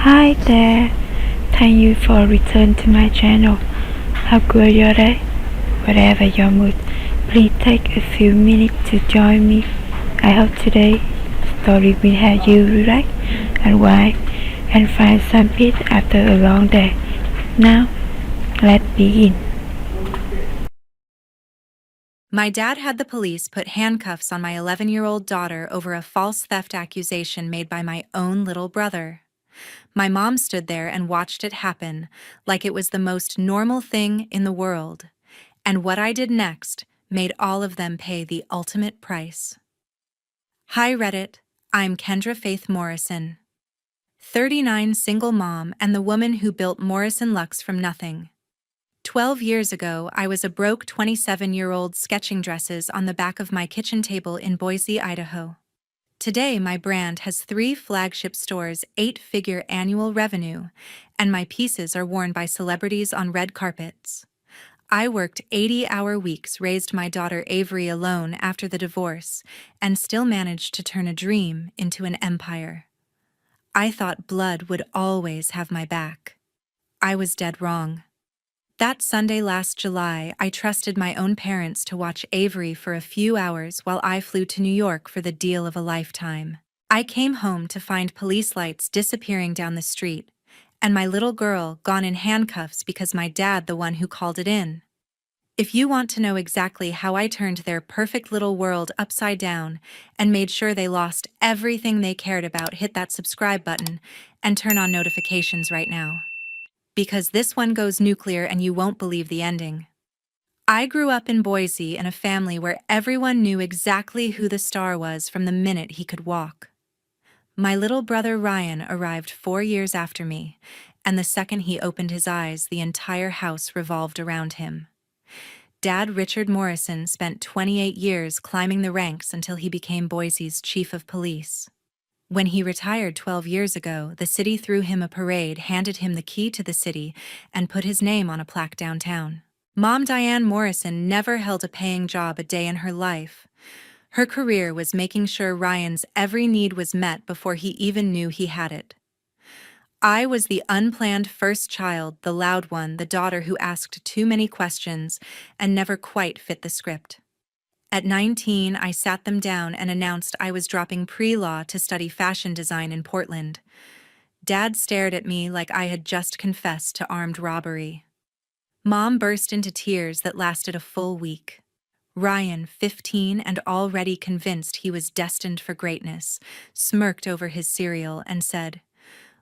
Hi there, thank you for return to my channel. How good your day? Whatever your mood, please take a few minutes to join me. I hope today's story will help you relax and wind and find some peace after a long day. Now, let's begin. My dad had the police put handcuffs on my 11-year-old daughter over a false theft accusation made by my own little brother. My mom stood there and watched it happen, like it was the most normal thing in the world. And what I did next made all of them pay the ultimate price. Hi Reddit, I'm Kendra Faith Morrison. 39 single mom and the woman who built Morrison Lux from nothing. 12 years ago, I was a broke 27-year-old sketching dresses on the back of my kitchen table in Boise, Idaho. Today, my brand has 3 flagship stores, 8-figure annual revenue, and my pieces are worn by celebrities on red carpets. I worked 80-hour weeks, raised my daughter Avery alone after the divorce, and still managed to turn a dream into an empire. I thought blood would always have my back. I was dead wrong. That Sunday last July, I trusted my own parents to watch Avery for a few hours while I flew to New York for the deal of a lifetime. I came home to find police lights disappearing down the street, and my little girl gone in handcuffs because my dad the one who called it in. If you want to know exactly how I turned their perfect little world upside down and made sure they lost everything they cared about, hit that subscribe button and turn on notifications right now. Because this one goes nuclear and you won't believe the ending. I grew up in Boise in a family where everyone knew exactly who the star was from the minute he could walk. My little brother Ryan arrived 4 years after me, and the second he opened his eyes, the entire house revolved around him. Dad Richard Morrison spent 28 years climbing the ranks until he became Boise's chief of police. When he retired 12 years ago, the city threw him a parade, handed him the key to the city, and put his name on a plaque downtown. Mom Diane Morrison never held a paying job a day in her life. Her career was making sure Ryan's every need was met before he even knew he had it. I was the unplanned first child, the loud one, the daughter who asked too many questions and never quite fit the script. At 19, I sat them down and announced I was dropping pre-law to study fashion design in Portland. Dad stared at me like I had just confessed to armed robbery. Mom burst into tears that lasted a full week. Ryan, 15 and already convinced he was destined for greatness, smirked over his cereal and said,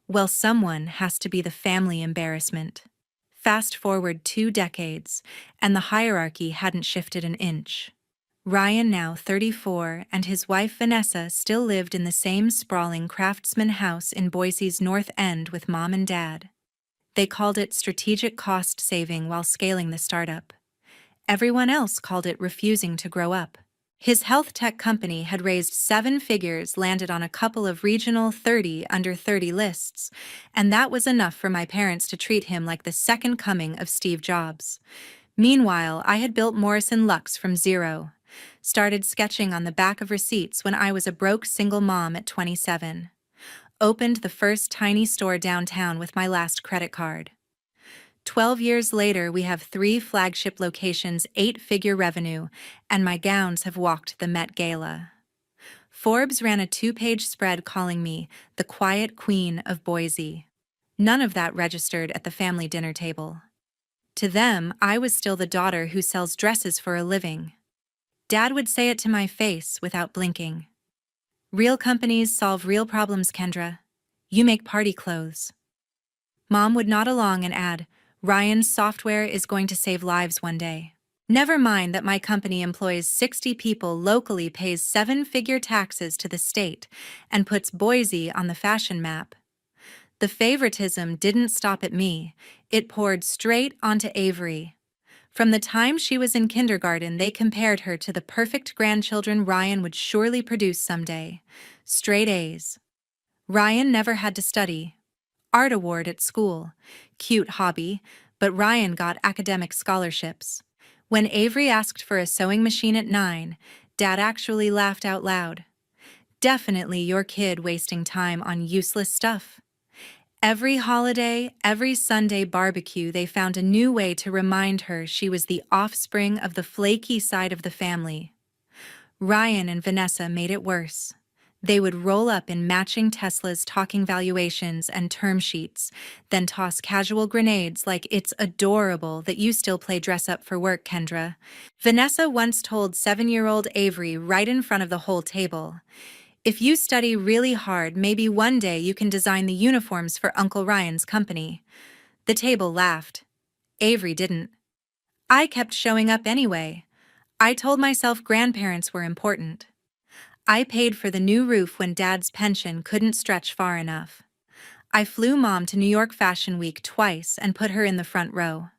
"Well, someone has to be the family embarrassment." Fast forward 2 decades, and the hierarchy hadn't shifted an inch. Ryan, now 34, and his wife Vanessa still lived in the same sprawling craftsman house in Boise's North End with Mom and Dad. They called it strategic cost saving while scaling the startup. Everyone else called it refusing to grow up. His health tech company had raised 7 figures, landed on a couple of regional 30 under 30 lists, and that was enough for my parents to treat him like the second coming of Steve Jobs. Meanwhile, I had built Morrison Lux from zero. Started sketching on the back of receipts when I was a broke single mom at 27. Opened the first tiny store downtown with my last credit card. 12 years later, we have 3 flagship locations, 8-figure revenue, and my gowns have walked the Met Gala. Forbes ran a 2-page spread calling me the quiet queen of Boise. None of that registered at the family dinner table. To them, I was still the daughter who sells dresses for a living. Dad would say it to my face without blinking. "Real companies solve real problems, Kendra. You make party clothes." Mom would nod along and add, "Ryan's software is going to save lives one day." Never mind that my company employs 60 people locally, pays 7-figure taxes to the state, and puts Boise on the fashion map. The favoritism didn't stop at me. It poured straight onto Avery. From the time she was in kindergarten, they compared her to the perfect grandchildren Ryan would surely produce someday. Straight A's. Ryan never had to study. Art award at school. Cute hobby, but Ryan got academic scholarships. When Avery asked for a sewing machine at 9, Dad actually laughed out loud. "Definitely your kid wasting time on useless stuff." Every holiday, every Sunday barbecue, they found a new way to remind her she was the offspring of the flaky side of the family. Ryan and Vanessa made it worse. They would roll up in matching Teslas talking valuations and term sheets, then toss casual grenades like it's adorable that you still play dress up for work, Kendra. Vanessa once told 7-year-old Avery right in front of the whole table, "If you study really hard, maybe one day you can design the uniforms for Uncle Ryan's company." The table laughed. Avery didn't. I kept showing up anyway. I told myself grandparents were important. I paid for the new roof when Dad's pension couldn't stretch far enough. I flew Mom to New York Fashion Week twice and put her in the front row.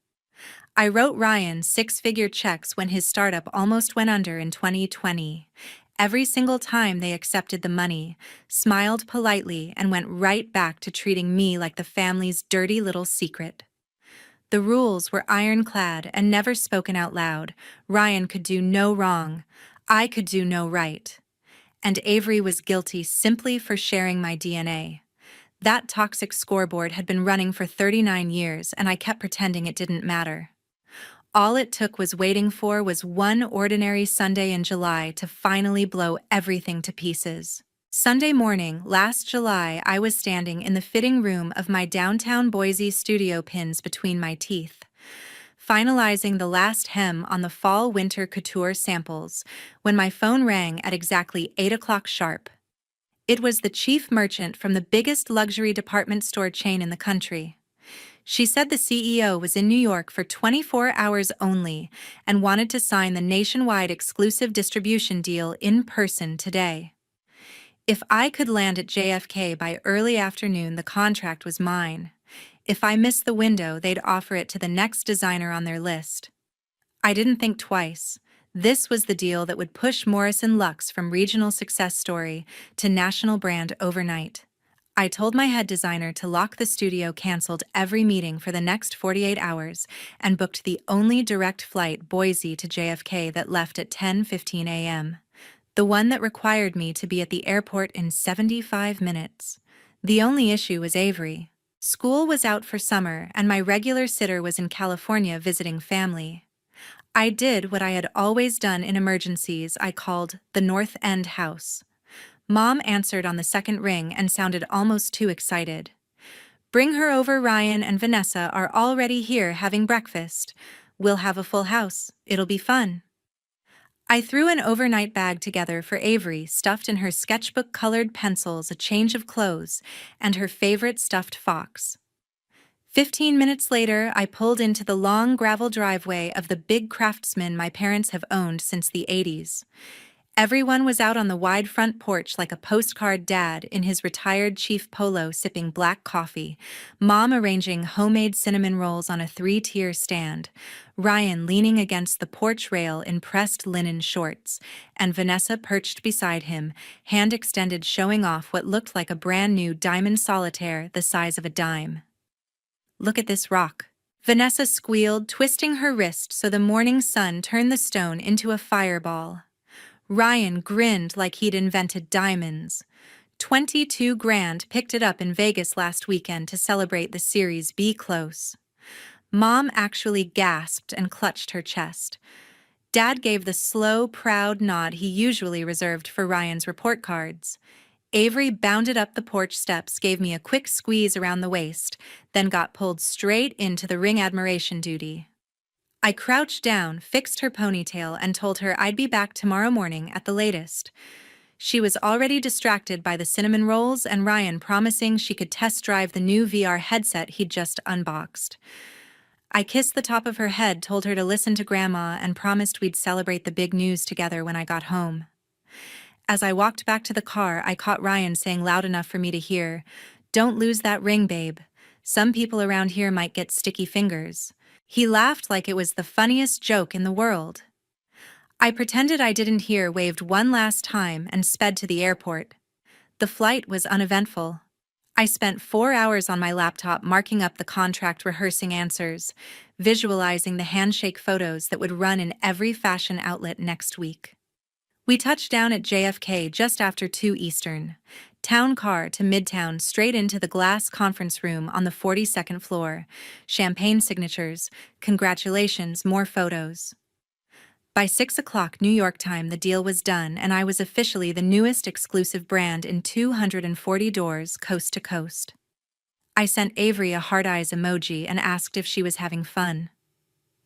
I wrote Ryan 6-figure checks when his startup almost went under in 2020. Every single time they accepted the money, smiled politely, and went right back to treating me like the family's dirty little secret. The rules were ironclad and never spoken out loud. Ryan could do no wrong. I could do no right. And Avery was guilty simply for sharing my DNA. That toxic scoreboard had been running for 39 years, and I kept pretending it didn't matter. All it took was one ordinary Sunday in July to finally blow everything to pieces. Sunday morning, last July, I was standing in the fitting room of my downtown Boise studio, pins between my teeth, finalizing the last hem on the fall-winter couture samples, when my phone rang at exactly 8 o'clock sharp. It was the chief merchant from the biggest luxury department store chain in the country. She said the CEO was in New York for 24 hours only and wanted to sign the nationwide exclusive distribution deal in person today. If I could land at JFK by early afternoon, the contract was mine. If I missed the window, they'd offer it to the next designer on their list. I didn't think twice. This was the deal that would push Morrison Lux from regional success story to national brand overnight. I told my head designer to lock the studio, canceled every meeting for the next 48 hours, and booked the only direct flight Boise to JFK that left at 10:15 a.m. The one that required me to be at the airport in 75 minutes. The only issue was Avery. School was out for summer, and my regular sitter was in California visiting family. I did what I had always done in emergencies. I called the North End house. Mom answered on the second ring and sounded almost too excited. "Bring her over. Ryan and Vanessa are already here having breakfast. We'll have a full house. It'll be fun." I threw an overnight bag together for Avery, stuffed in her sketchbook-colored pencils, a change of clothes, and her favorite stuffed fox. 15 minutes later, I pulled into the long gravel driveway of the big Craftsman my parents have owned since the 80s. Everyone was out on the wide front porch like a postcard dad in his retired chief polo sipping black coffee, Mom arranging homemade cinnamon rolls on a 3-tier stand, Ryan leaning against the porch rail in pressed linen shorts, and Vanessa perched beside him, hand extended, showing off what looked like a brand new diamond solitaire the size of a dime. "Look at this rock," Vanessa squealed, twisting her wrist so the morning sun turned the stone into a fireball. Ryan grinned like he'd invented diamonds. 22 grand, picked it up in Vegas last weekend to celebrate the Series B close. Mom actually gasped and clutched her chest. Dad gave the slow, proud nod he usually reserved for Ryan's report cards. Avery bounded up the porch steps, gave me a quick squeeze around the waist, then got pulled straight into the ring admiration duty. I crouched down, fixed her ponytail, and told her I'd be back tomorrow morning at the latest. She was already distracted by the cinnamon rolls and Ryan promising she could test drive the new VR headset he'd just unboxed. I kissed the top of her head, told her to listen to Grandma, and promised we'd celebrate the big news together when I got home. As I walked back to the car, I caught Ryan saying loud enough for me to hear, "Don't lose that ring, babe. Some people around here might get sticky fingers." He laughed like it was the funniest joke in the world. I pretended I didn't hear, waved one last time, and sped to the airport. The flight was uneventful. I spent 4 hours on my laptop marking up the contract, rehearsing answers, visualizing the handshake photos that would run in every fashion outlet next week. We touched down at JFK just after 2 Eastern. Town car to Midtown, straight into the glass conference room on the 42nd floor. Champagne signatures. Congratulations, more photos. By 6 o'clock New York time, the deal was done, and I was officially the newest exclusive brand in 240 doors coast to coast. I sent Avery a heart eyes emoji and asked if she was having fun.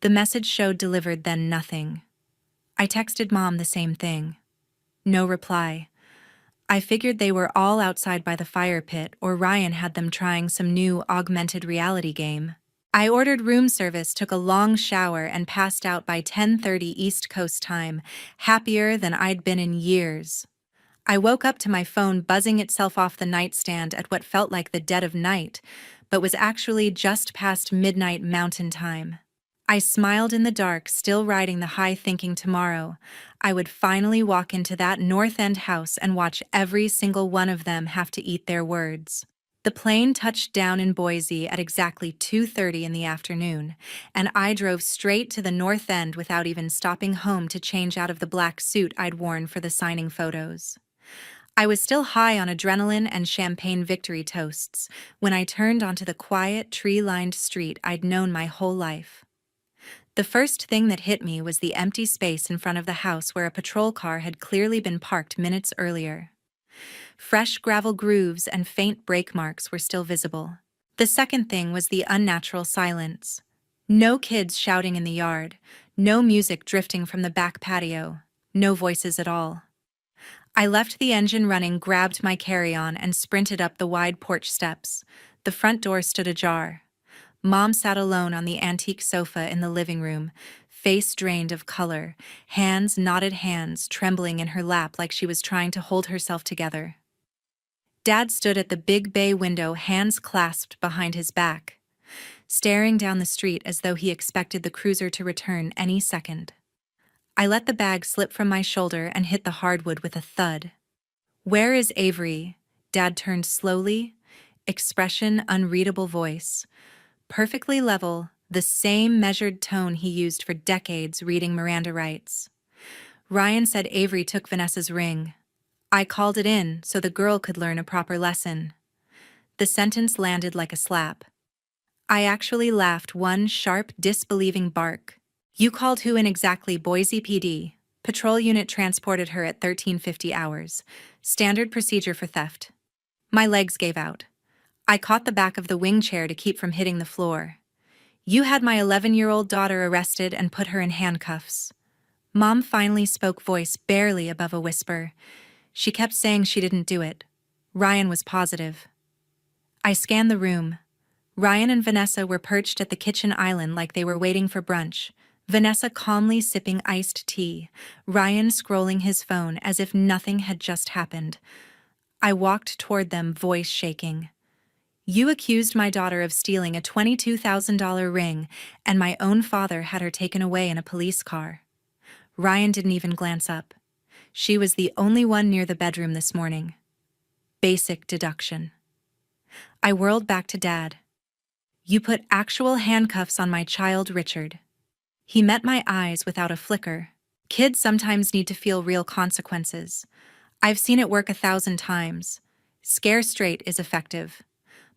The message showed delivered, then nothing. I texted Mom the same thing. No reply. I figured they were all outside by the fire pit, or Ryan had them trying some new augmented reality game. I ordered room service, took a long shower, and passed out by 10:30 East Coast time, happier than I'd been in years. I woke up to my phone buzzing itself off the nightstand at what felt like the dead of night, but was actually just past midnight Mountain Time. I smiled in the dark, still riding the high, thinking tomorrow I would finally walk into that North End house and watch every single one of them have to eat their words. The plane touched down in Boise at exactly 2:30 in the afternoon, and I drove straight to the North End without even stopping home to change out of the black suit I'd worn for the signing photos. I was still high on adrenaline and champagne victory toasts when I turned onto the quiet, tree-lined street I'd known my whole life. The first thing that hit me was the empty space in front of the house where a patrol car had clearly been parked minutes earlier. Fresh gravel grooves and faint brake marks were still visible. The second thing was the unnatural silence. No kids shouting in the yard, no music drifting from the back patio, no voices at all. I left the engine running, grabbed my carry-on, and sprinted up the wide porch steps. The front door stood ajar. Mom sat alone on the antique sofa in the living room, face drained of color, knotted hands trembling in her lap like she was trying to hold herself together. Dad stood at the big bay window, hands clasped behind his back, staring down the street as though he expected the cruiser to return any second. I let the bag slip from my shoulder and hit the hardwood with a thud. "Where is Avery?" Dad turned slowly, expression unreadable, voice perfectly level, the same measured tone he used for decades reading Miranda rights. "Ryan said Avery took Vanessa's ring. I called it in so the girl could learn a proper lesson." The sentence landed like a slap. I actually laughed, one sharp, disbelieving bark. "You called who in exactly?" "Boise PD. Patrol unit transported her at 13:50 hours. Standard procedure for theft." My legs gave out. I caught the back of the wing chair to keep from hitting the floor. "You had my 11-year-old daughter arrested and put her in handcuffs." Mom finally spoke, voice barely above a whisper. She kept saying she didn't do it. Ryan was positive. I scanned the room. Ryan and Vanessa were perched at the kitchen island like they were waiting for brunch. Vanessa calmly sipping iced tea, Ryan scrolling his phone as if nothing had just happened. I walked toward them, voice shaking. "You accused my daughter of stealing a $22,000 ring, and my own father had her taken away in a police car." Ryan didn't even glance up. "She was the only one near the bedroom this morning." Basic deduction. I whirled back to Dad. "You put actual handcuffs on my child, Richard." He met my eyes without a flicker. "Kids sometimes need to feel real consequences. I've seen it work 1,000 times. Scare straight is effective."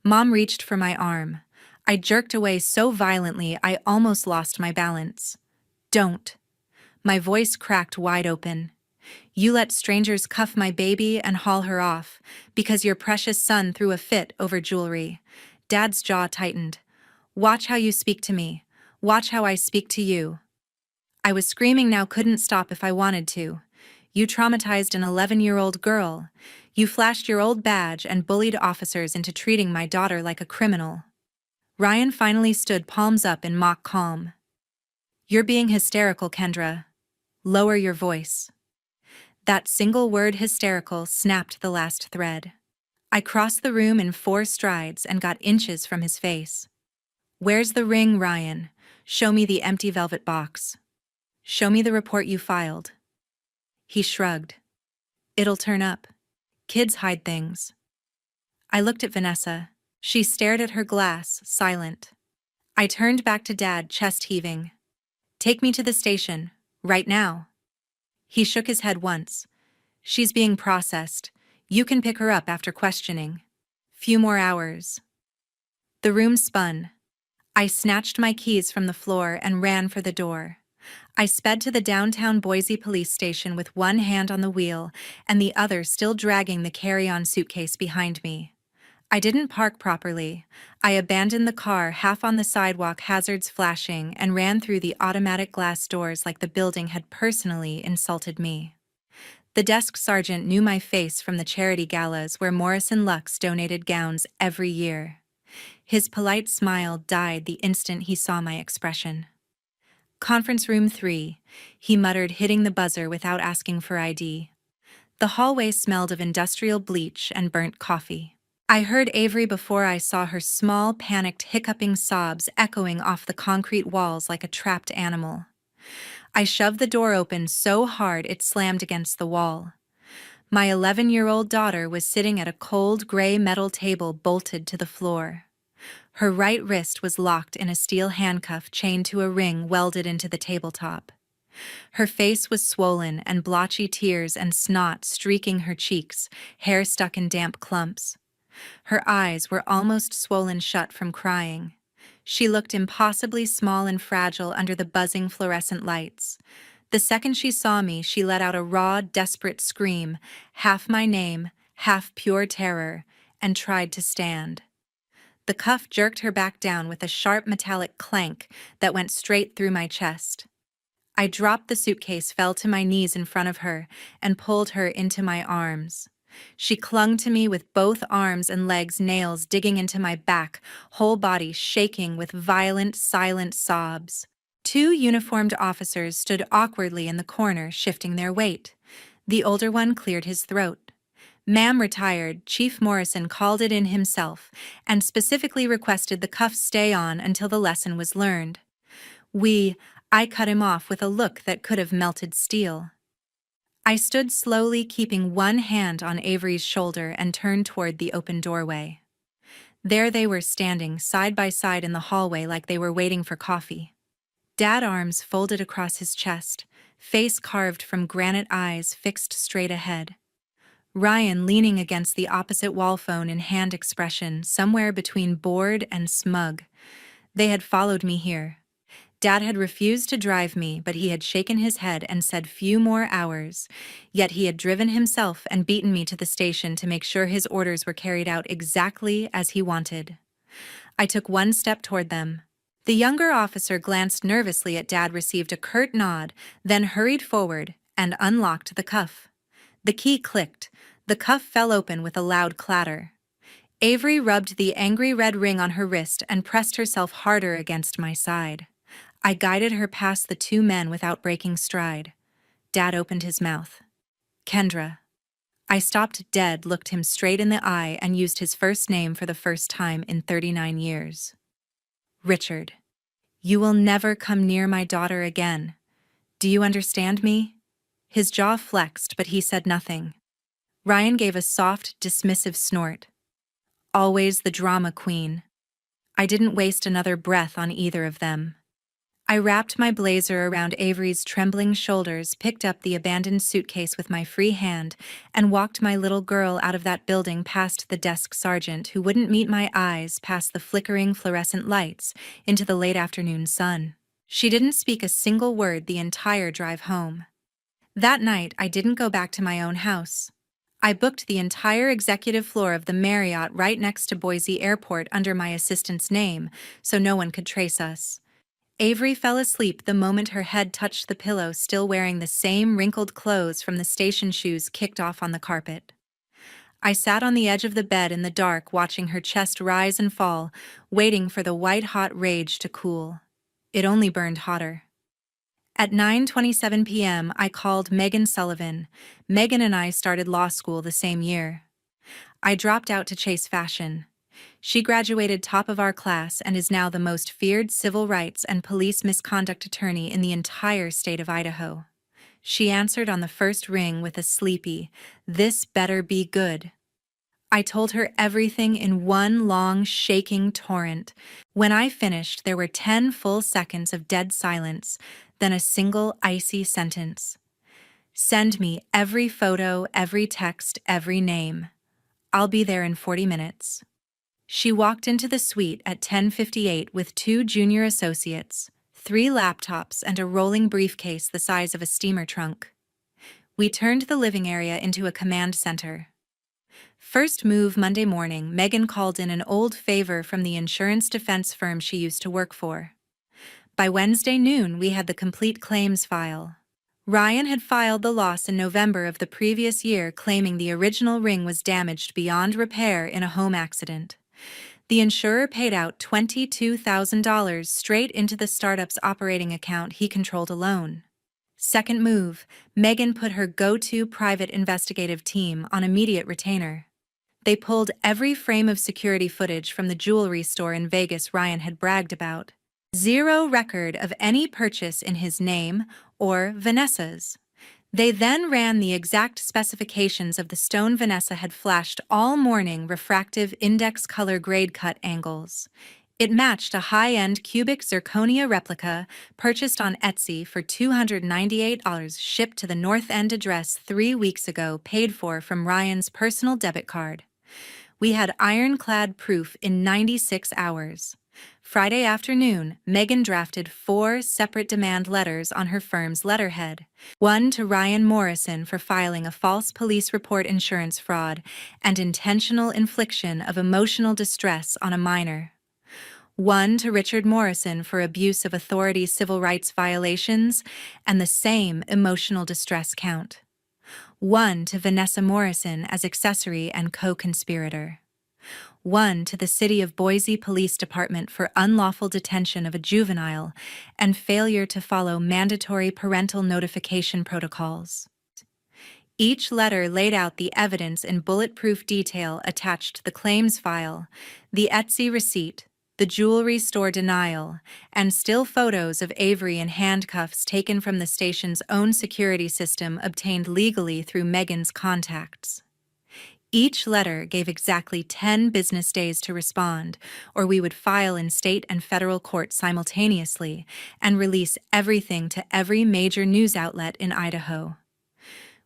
Mom reached for my arm. I jerked away so violently I almost lost my balance. "Don't." My voice cracked wide open. "You let strangers cuff my baby and haul her off because your precious son threw a fit over jewelry." Dad's jaw tightened. "Watch how you speak to me. Watch how I speak to you." I was screaming now, couldn't stop if I wanted to. "You traumatized an 11-year-old girl. You flashed your old badge and bullied officers into treating my daughter like a criminal." Ryan finally stood, palms up, in mock calm. "You're being hysterical, Kendra. Lower your voice." That single word, hysterical, snapped the last thread. I crossed the room in 4 strides and got inches from his face. "Where's the ring, Ryan? Show me the empty velvet box. Show me the report you filed." He shrugged. "It'll turn up. Kids hide things." I looked at Vanessa. She stared at her glass, silent. I turned back to Dad, chest heaving. "Take me to the station, right now." He shook his head once. "She's being processed. You can pick her up after questioning. Few more hours. The room spun. I snatched my keys from the floor and ran for the door. I sped to the downtown Boise police station with one hand on the wheel and the other still dragging the carry-on suitcase behind me. I didn't park properly. I abandoned the car half on the sidewalk, hazards flashing, and ran through the automatic glass doors like the building had personally insulted me. The desk sergeant knew my face from the charity galas where Morris and Lux donated gowns every year. His polite smile died the instant he saw my expression. Conference room 3, he muttered, hitting the buzzer without asking for ID. The hallway smelled of industrial bleach and burnt coffee. I heard Avery before I saw her small, panicked, hiccuping sobs echoing off the concrete walls like a trapped animal. I shoved the door open so hard it slammed against the wall. My 11-year-old daughter was sitting at a cold, gray metal table bolted to the floor. Her right wrist was locked in a steel handcuff chained to a ring welded into the tabletop. Her face was swollen and blotchy, tears and snot streaking her cheeks, hair stuck in damp clumps. Her eyes were almost swollen shut from crying. She looked impossibly small and fragile under the buzzing fluorescent lights. The second she saw me, she let out a raw, desperate scream, half my name, half pure terror, and tried to stand. The cuff jerked her back down with a sharp metallic clank that went straight through my chest. I dropped the suitcase, fell to my knees in front of her, and pulled her into my arms. She clung to me with both arms and legs, nails digging into my back, whole body shaking with violent, silent sobs. 2 uniformed officers stood awkwardly in the corner, shifting their weight. The older one cleared his throat. "Ma'am, retired," Chief Morrison called it in himself, and specifically requested the cuffs stay on until the lesson was learned. I cut him off with a look that could have melted steel. I stood slowly, keeping one hand on Avery's shoulder, and turned toward the open doorway. There they were, standing side by side in the hallway like they were waiting for coffee. Dad, arms folded across his chest, face carved from granite, eyes fixed straight ahead. Ryan leaning against the opposite wall, phone in hand, expression somewhere between bored and smug. They had followed me here. Dad had refused to drive me, but he had shaken his head and said few more hours. Yet he had driven himself and beaten me to the station to make sure his orders were carried out exactly as he wanted. I took one step toward them. The younger officer glanced nervously at Dad, received a curt nod, then hurried forward and unlocked the cuff. The key clicked. The cuff fell open with a loud clatter. Avery rubbed the angry red ring on her wrist and pressed herself harder against my side. I guided her past the 2 men without breaking stride. Dad opened his mouth. "Kendra." I stopped dead, looked him straight in the eye, and used his first name for the first time in 39 years. "Richard, you will never come near my daughter again. Do you understand me?" His jaw flexed, but he said nothing. Ryan gave a soft, dismissive snort. Always the drama queen. I didn't waste another breath on either of them. I wrapped my blazer around Avery's trembling shoulders, picked up the abandoned suitcase with my free hand, and walked my little girl out of that building, past the desk sergeant who wouldn't meet my eyes, past the flickering fluorescent lights, into the late afternoon sun. She didn't speak a single word the entire drive home. That night, I didn't go back to my own house. I booked the entire executive floor of the Marriott right next to Boise Airport under my assistant's name, so no one could trace us. Avery fell asleep the moment her head touched the pillow, still wearing the same wrinkled clothes from the station shoes kicked off on the carpet. I sat on the edge of the bed in the dark, watching her chest rise and fall, waiting for the white-hot rage to cool. It only burned hotter. At 9:27 p.m., I called Megan Sullivan. Megan and I started law school the same year. I dropped out to chase fashion. She graduated top of our class and is now the most feared civil rights and police misconduct attorney in the entire state of Idaho. She answered on the first ring with a sleepy, "This better be good." I told her everything in one long, shaking torrent. When I finished, there were 10 full seconds of dead silence, then a single icy sentence. Send me every photo, every text, every name. I'll be there in 40 minutes. She walked into the suite at 10:58 with 2 junior associates, 3 laptops, and a rolling briefcase the size of a steamer trunk. We turned the living area into a command center. First move Monday morning, Megan called in an old favor from the insurance defense firm she used to work for. By Wednesday noon, we had the complete claims file. Ryan had filed the loss in November of the previous year, claiming the original ring was damaged beyond repair in a home accident. The insurer paid out $22,000 straight into the startup's operating account he controlled alone. Second move, Megan put her go-to private investigative team on immediate retainer. They pulled every frame of security footage from the jewelry store in Vegas Ryan had bragged about. Zero record of any purchase in his name or Vanessa's. They then ran the exact specifications of the stone Vanessa had flashed all morning, refractive index color grade cut angles. It matched a high-end cubic zirconia replica purchased on Etsy for $298, shipped to the North End address 3 weeks ago, paid for from Ryan's personal debit card. We had ironclad proof in 96 hours. Friday afternoon, Megan drafted 4 separate demand letters on her firm's letterhead. One to Ryan Morrison for filing a false police report, insurance fraud, and intentional infliction of emotional distress on a minor. One to Richard Morrison for abuse of authority, civil rights violations, and the same emotional distress count. One to Vanessa Morrison as accessory and co-conspirator. One to the City of Boise Police Department for unlawful detention of a juvenile and failure to follow mandatory parental notification protocols. Each letter laid out the evidence in bulletproof detail attached to the claims file, the Etsy receipt, the jewelry store denial, and still photos of Avery in handcuffs taken from the station's own security system obtained legally through Megan's contacts. Each letter gave exactly 10 business days to respond, or we would file in state and federal court simultaneously and release everything to every major news outlet in Idaho.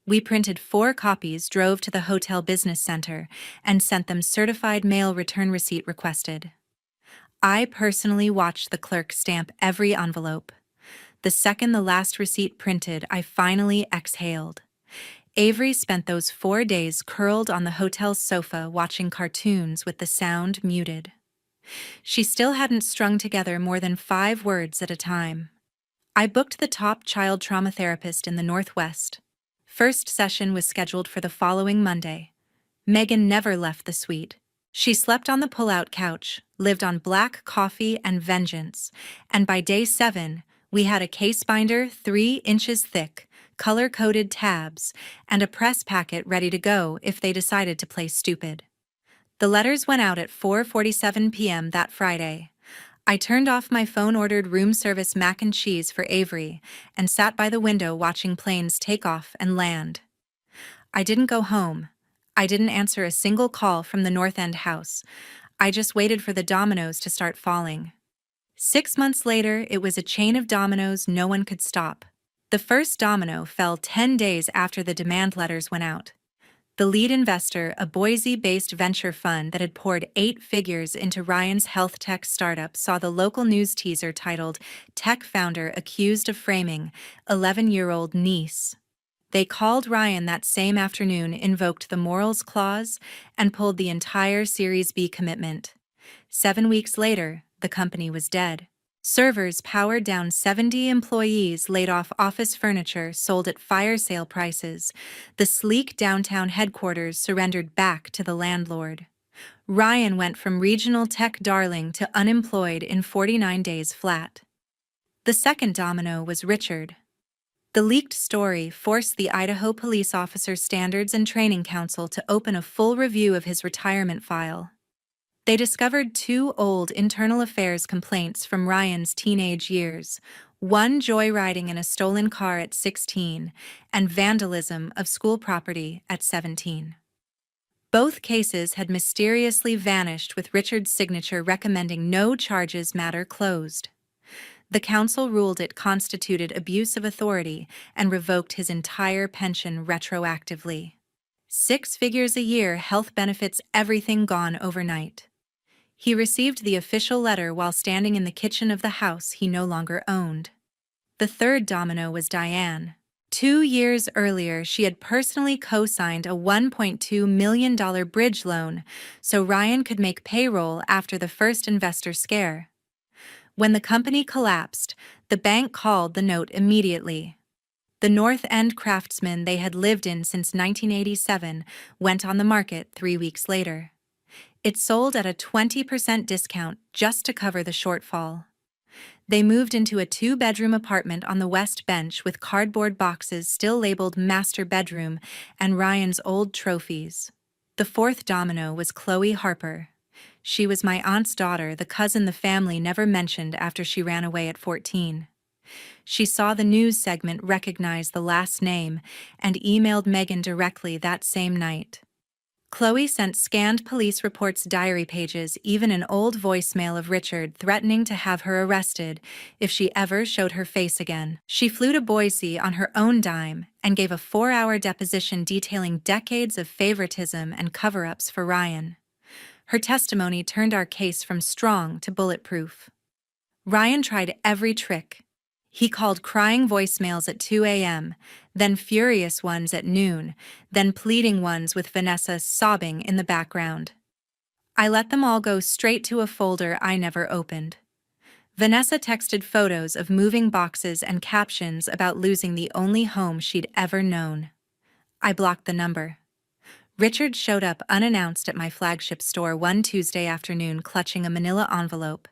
We printed 4 copies, drove to the hotel business center, and sent them certified mail return receipt requested. I personally watched the clerk stamp every envelope. The second the last receipt printed, I finally exhaled. Avery spent those 4 days curled on the hotel's sofa watching cartoons with the sound muted. She still hadn't strung together more than 5 words at a time. I booked the top child trauma therapist in the Northwest. First session was scheduled for the following Monday. Megan never left the suite. She slept on the pull-out couch, lived on black coffee and vengeance, and by day 7, we had a case binder 3 inches thick, color-coded tabs, and a press packet ready to go if they decided to play stupid. The letters went out at 4:47 p.m. that Friday. I turned off my phone-ordered room service mac and cheese for Avery and sat by the window watching planes take off and land. I didn't go home. I didn't answer a single call from the North End house. I just waited for the dominoes to start falling. 6 months later, it was a chain of dominoes no one could stop. The first domino fell 10 days after the demand letters went out. The lead investor, a Boise-based venture fund that had poured 8 figures into Ryan's health tech startup, saw the local news teaser titled "Tech Founder Accused of Framing 11-Year-Old Niece." They called Ryan that same afternoon, invoked the morals clause, and pulled the entire Series B commitment. 7 weeks later, the company was dead. Servers powered down, 70 employees laid off, office furniture sold at fire sale prices. The sleek downtown headquarters surrendered back to the landlord. Ryan went from regional tech darling to unemployed in 49 days flat. The second domino was Richard. The leaked story forced the Idaho Police Officer Standards and Training Council to open a full review of his retirement file. They discovered 2 old internal affairs complaints from Ryan's teenage years, one joyriding in a stolen car at 16 and vandalism of school property at 17. Both cases had mysteriously vanished with Richard's signature recommending no charges, matter closed. The council ruled it constituted abuse of authority and revoked his entire pension retroactively. 6 figures a year, health benefits, everything gone overnight. He received the official letter while standing in the kitchen of the house he no longer owned. The third domino was Diane. 2 years earlier, she had personally co-signed a $1.2 million bridge loan so Ryan could make payroll after the first investor scare. When the company collapsed, the bank called the note immediately. The North End Craftsman they had lived in since 1987 went on the market 3 weeks later. It sold at a 20% discount just to cover the shortfall. They moved into a 2-bedroom apartment on the West Bench with cardboard boxes still labeled master bedroom and Ryan's old trophies. The fourth domino was Chloe Harper. She was my aunt's daughter, the cousin the family never mentioned after she ran away at 14. She saw the news segment recognize the last name and emailed Megan directly that same night. Chloe sent scanned police reports, diary pages, even an old voicemail of Richard threatening to have her arrested if she ever showed her face again. She flew to Boise on her own dime and gave a 4-hour deposition detailing decades of favoritism and cover-ups for Ryan. Her testimony turned our case from strong to bulletproof. Ryan tried every trick. He called crying voicemails at 2 a.m., then furious ones at noon, then pleading ones with Vanessa sobbing in the background. I let them all go straight to a folder I never opened. Vanessa texted photos of moving boxes and captions about losing the only home she'd ever known. I blocked the number. Richard showed up unannounced at my flagship store one Tuesday afternoon clutching a manila envelope.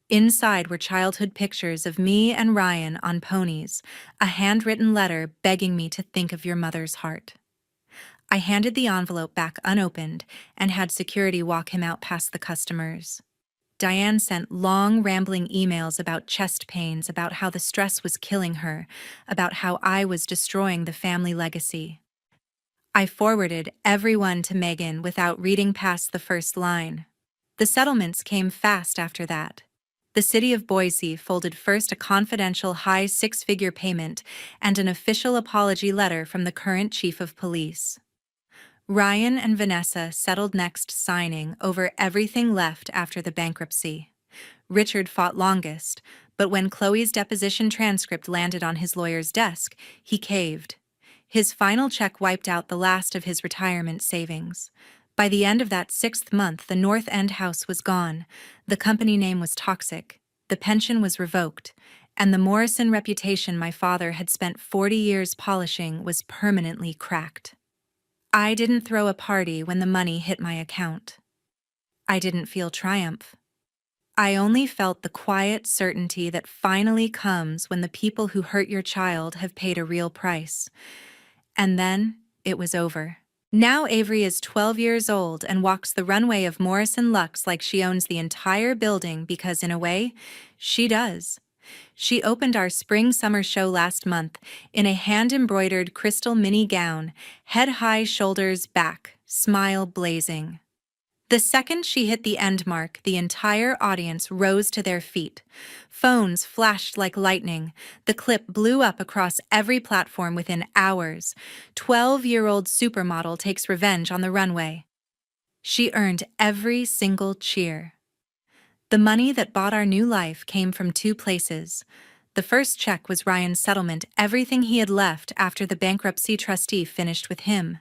Inside were childhood pictures of me and Ryan on ponies, a handwritten letter begging me to think of your mother's heart. I handed the envelope back unopened and had security walk him out past the customers. Diane sent long, rambling emails about chest pains, about how the stress was killing her, about how I was destroying the family legacy. I forwarded everyone to Megan without reading past the first line. The settlements came fast after that. The city of Boise folded first a confidential high 6-figure payment and an official apology letter from the current chief of police. Ryan and Vanessa settled next, signing over everything left after the bankruptcy. Richard fought longest, but when Chloe's deposition transcript landed on his lawyer's desk, he caved. His final check wiped out the last of his retirement savings. By the end of that 6th month, the North End house was gone, the company name was toxic, the pension was revoked, and the Morrison reputation my father had spent 40 years polishing was permanently cracked. I didn't throw a party when the money hit my account. I didn't feel triumph. I only felt the quiet certainty that finally comes when the people who hurt your child have paid a real price. And then it was over. Now Avery is 12 years old and walks the runway of Morrison Lux like she owns the entire building because, in a way, she does. She opened our spring-summer show last month in a hand-embroidered crystal mini gown, head high, shoulders back, smile blazing. The second she hit the end mark, the entire audience rose to their feet. Phones flashed like lightning. The clip blew up across every platform within hours. 12-year-old supermodel takes revenge on the runway. She earned every single cheer. The money that bought our new life came from 2 places. The first check was Ryan's settlement, everything he had left after the bankruptcy trustee finished with him.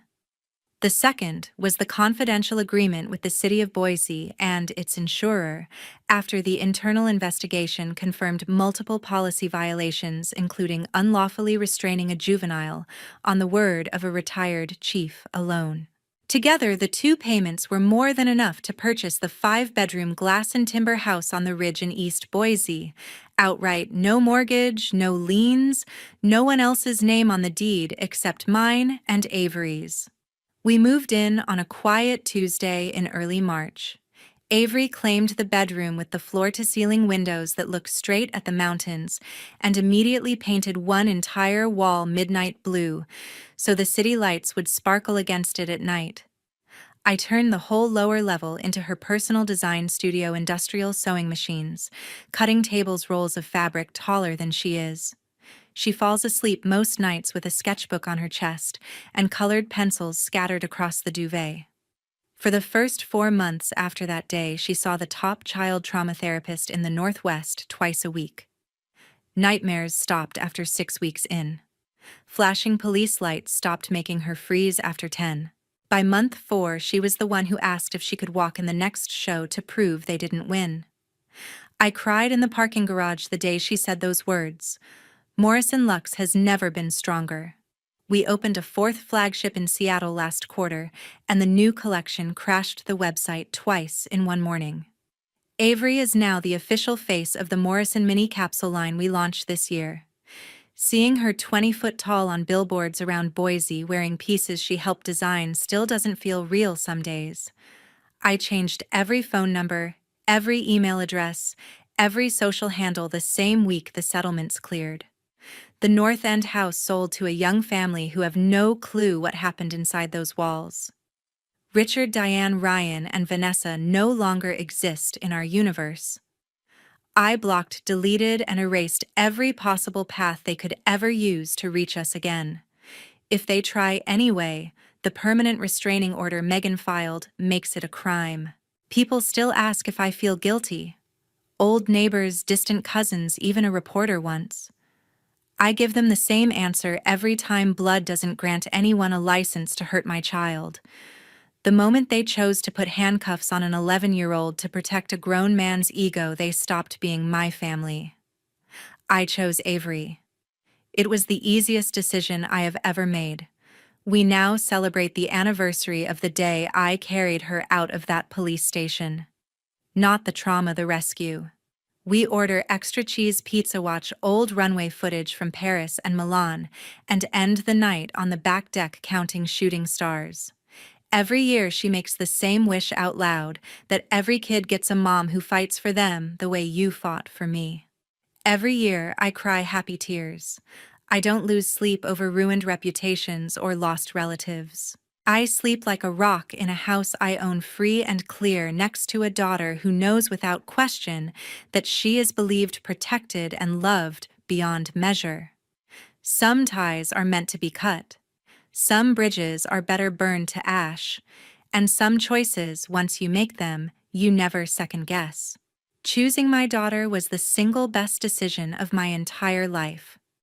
The second was the confidential agreement with the city of Boise and its insurer after the internal investigation confirmed multiple policy violations, including unlawfully restraining a juvenile, on the word of a retired chief alone. Together, the 2 payments were more than enough to purchase the 5-bedroom glass and timber house on the ridge in East Boise. Outright, no mortgage, no liens, no one else's name on the deed except mine and Avery's. We moved in on a quiet Tuesday in early March. Avery claimed the bedroom with the floor-to-ceiling windows that look straight at the mountains and immediately painted one entire wall midnight blue so the city lights would sparkle against it at night. I turned the whole lower level into her personal design studio industrial sewing machines, cutting tables rolls of fabric taller than she is. She falls asleep most nights with a sketchbook on her chest and colored pencils scattered across the duvet. For the first 4 months after that day, she saw the top child trauma therapist in the Northwest twice a week. Nightmares stopped after 6 weeks in. Flashing police lights stopped making her freeze after 10. By month 4, she was the one who asked if she could walk in the next show to prove they didn't win. I cried in the parking garage the day she said those words. Morrison Lux has never been stronger. We opened a 4th flagship in Seattle last quarter, and the new collection crashed the website twice in one morning. Avery is now the official face of the Morrison mini capsule line we launched this year. Seeing her 20-foot tall on billboards around Boise wearing pieces she helped design still doesn't feel real some days. I changed every phone number, every email address, every social handle the same week the settlements cleared. The North End house sold to a young family who have no clue what happened inside those walls. Richard, Diane, Ryan, and Vanessa no longer exist in our universe. I blocked, deleted, and erased every possible path they could ever use to reach us again. If they try anyway, the permanent restraining order Megan filed makes it a crime. People still ask if I feel guilty. Old neighbors, distant cousins, even a reporter once. I give them the same answer every time blood doesn't grant anyone a license to hurt my child. The moment they chose to put handcuffs on an 11-year-old to protect a grown man's ego, they stopped being my family. I chose Avery. It was the easiest decision I have ever made. We now celebrate the anniversary of the day I carried her out of that police station. Not the trauma, the rescue. We order extra cheese pizza, watch old runway footage from Paris and Milan, and end the night on the back deck counting shooting stars. Every year she makes the same wish out loud, that every kid gets a mom who fights for them the way you fought for me. Every year I cry happy tears. I don't lose sleep over ruined reputations or lost relatives. I sleep like a rock in a house I own free and clear, next to a daughter who knows without question that she is believed, protected, and loved beyond measure. Some ties are meant to be cut. Some bridges are better burned to ash. And some choices, once you make them, you never second guess. Choosing my daughter was the single best decision of my entire life.